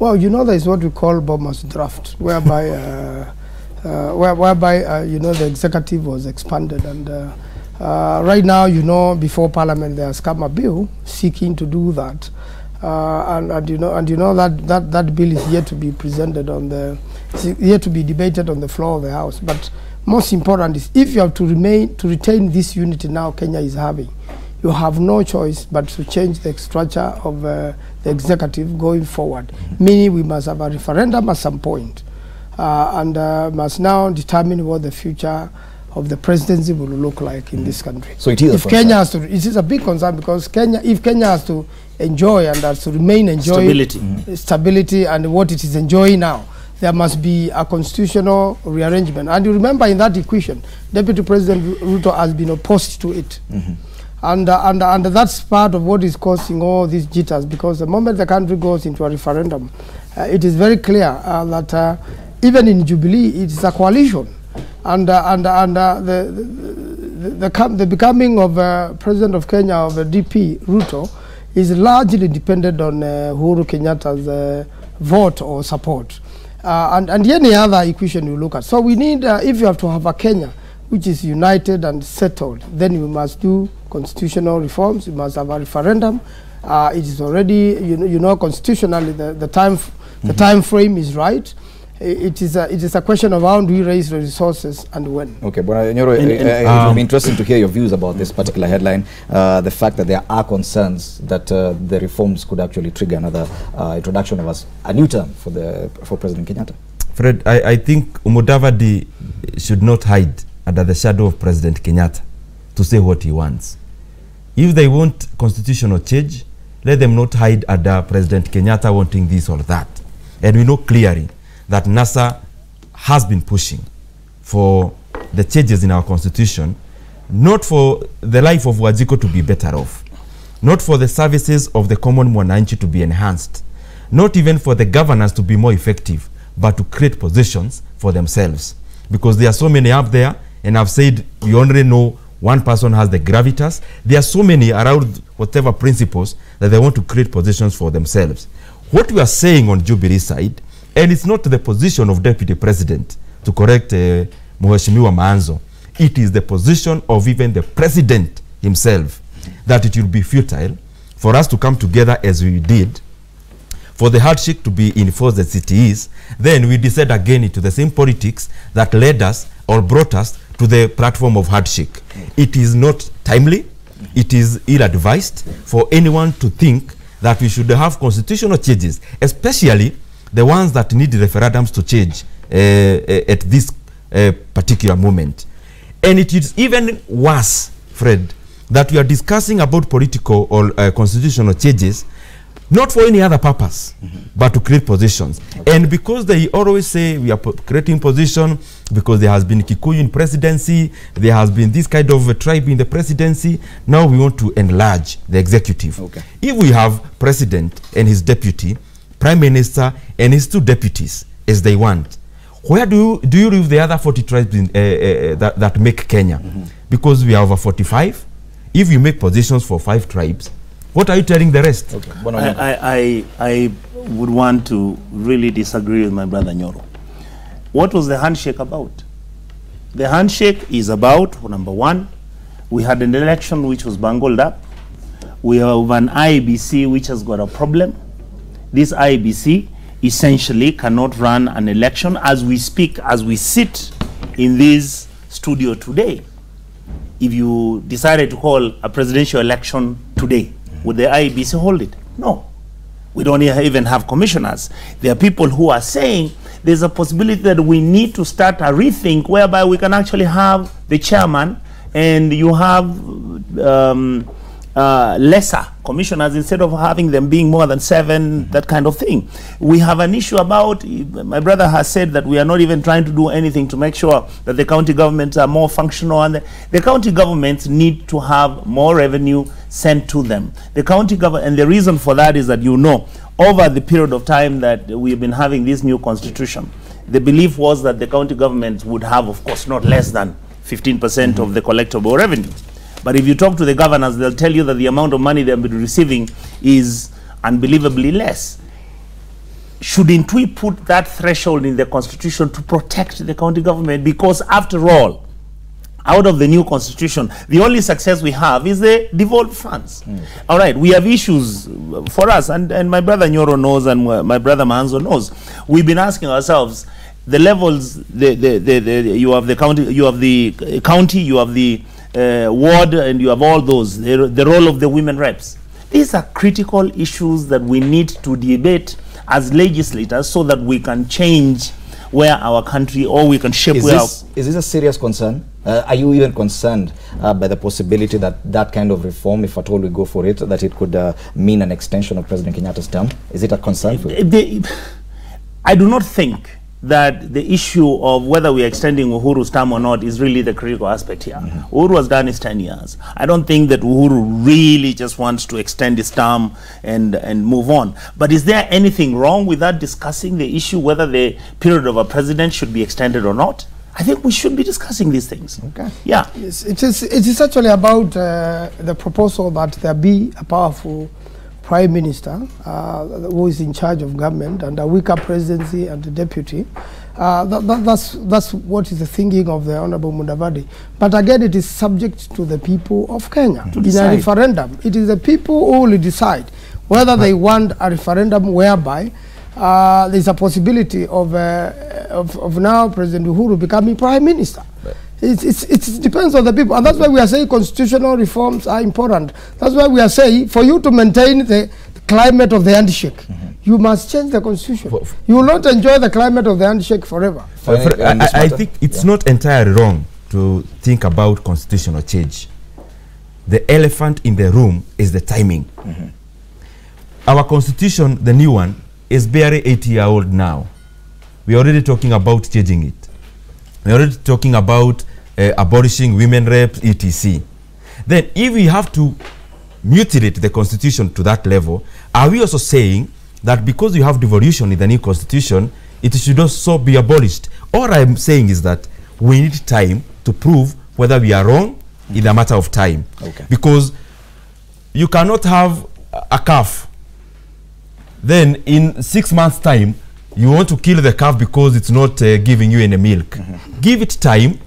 Well, you know, there is what we call Boma's draft, whereby, you know, the executive was expanded. And right now, you know, before Parliament, there has come a bill seeking to do that. And you know that bill is yet to be presented on the, yet to be debated on the floor of the House. But most important is, if you have to retain this unity now Kenya is having, you have no choice but to change the structure of the executive going forward. Meaning we must have a referendum at some point, and must now determine what the future of the presidency will look like in this country. So it is if Kenya has to, it is a big concern, because if Kenya has to enjoy and has to remain enjoying stability and what it is enjoying now, there must be a constitutional rearrangement. And you remember, in that equation, Deputy President Ruto has been opposed to it. And that's part of what is causing all these jitters, because the moment the country goes into a referendum, it is very clear that even in Jubilee, it is a coalition. And the becoming of President of Kenya, of DP Ruto, is largely dependent on Uhuru Kenyatta's vote or support. And any other equation you look at. So we need, if you have to have a Kenya which is united and settled, then you must do constitutional reforms, you must have a referendum. It is already, you know, constitutionally, the time frame is right. It is a question of how do we raise the resources and when. Okay, but Nyoro, it would be interesting to hear your views about this particular headline, the fact that there are concerns that the reforms could actually trigger another introduction of a new term for President Kenyatta. Fred, I think Mudavadi should not hide under the shadow of President Kenyatta to say what he wants. If they want constitutional change, let them not hide under President Kenyatta wanting this or that. And we know clearly that NASA has been pushing for the changes in our constitution, not for the life of Wajiko to be better off, not for the services of the common mwananchi to be enhanced, not even for the governors to be more effective, but to create positions for themselves. Because there are so many up there, and I've said we already know one person has the gravitas. There are so many around whatever principles that they want to create positions for themselves. What we are saying on Jubilee side, and it's not the position of Deputy President to correct Mheshimiwa Maanzo, it is the position of even the President himself, that it will be futile for us to come together as we did, for the handshake to be enforced as it is. Then we decide again into the same politics that led us or brought us to the platform of handshake. It is not timely, it is ill-advised for anyone to think that we should have constitutional changes, especially the ones that need referendums to change at this particular moment. And it is even worse, Fred, that we are discussing about political or constitutional changes, not for any other purpose, but to create positions. And because they always say we are creating position, because there has been Kikuyu in presidency, there has been this kind of a tribe in the presidency, now we want to enlarge the executive. If we have president and his deputy, prime minister and his two deputies, as they want, where do you leave the other 40 tribes in, that make Kenya? Because we are over 45. If you make positions for 5 tribes, what are you telling the rest? I would want to really disagree with my brother Nyoro. What was the handshake about? The handshake is about, number one, we had an election which was bungled up. We have an IEBC which has got a problem. This IEBC essentially cannot run an election as we speak, as we sit in this studio today. If you decided to call a presidential election today, would the IEBC hold it? No. We don't even have commissioners. There are people who are saying there's a possibility that we need to start a rethink whereby we can actually have the chairman and you have lesser commissioners instead of having them being more than 7, that kind of thing. We have an issue about, my brother has said that we are not even trying to do anything to make sure that the county governments are more functional, and the county governments need to have more revenue sent to them. The county government, and the reason for that is that, you know, over the period of time that we've been having this new constitution, the belief was that the county governments would have, of course, not less than 15% of the collectible revenue. But if you talk to the governors, they'll tell you that the amount of money they've been receiving is unbelievably less. shouldn't we put that threshold in the constitution to protect the county government? Because after all, out of the new constitution, the only success we have is the devolved funds. All right, we have issues for us, and my brother Nyoro knows, and my brother Manzo knows. We've been asking ourselves, the levels, you have the county, you have the ward, and you have all those, the role of the women reps. These are critical issues that we need to debate as legislators so that we can change where our country, or we can shape where Is this a serious concern? Are you even concerned by the possibility that that kind of reform, if at all we go for it, that it could mean an extension of President Kenyatta's term? Is it a concern for you? I do not think that the issue of whether we are extending Uhuru's term or not is really the critical aspect here. Uhuru has done his 10 years. I don't think that Uhuru really just wants to extend his term and move on. But is there anything wrong with that, discussing the issue whether the period of a president should be extended or not? I think we should be discussing these things. Okay. Yeah. Yes, it is actually about the proposal that there be a powerful Prime Minister who is in charge of government, and a weaker presidency and a deputy. That's what is the thinking of the Honorable Mudavadi. But again, it is subject to the people of Kenya to decide. A referendum. It is the people who will decide whether they want a referendum whereby there is a possibility of now President Uhuru becoming Prime Minister. It depends on the people, and that's why we are saying constitutional reforms are important. That's why we are saying, for you to maintain the climate of the handshake, you must change the constitution. You will not enjoy the climate of the handshake forever. I think it's not entirely wrong to think about constitutional change. The elephant in the room is the timing. Our constitution, the new one, is barely 80-year-old now. We're already talking about changing it. We're already talking about abolishing women reps, etc. Then if we have to mutilate the constitution to that level, are we also saying that because you have devolution in the new constitution, it should also be abolished? All I'm saying is that we need time to prove whether we are wrong in a matter of time. Okay. Because you cannot have a calf, then in 6 months' time, you want to kill the calf because it's not giving you any milk. Give it time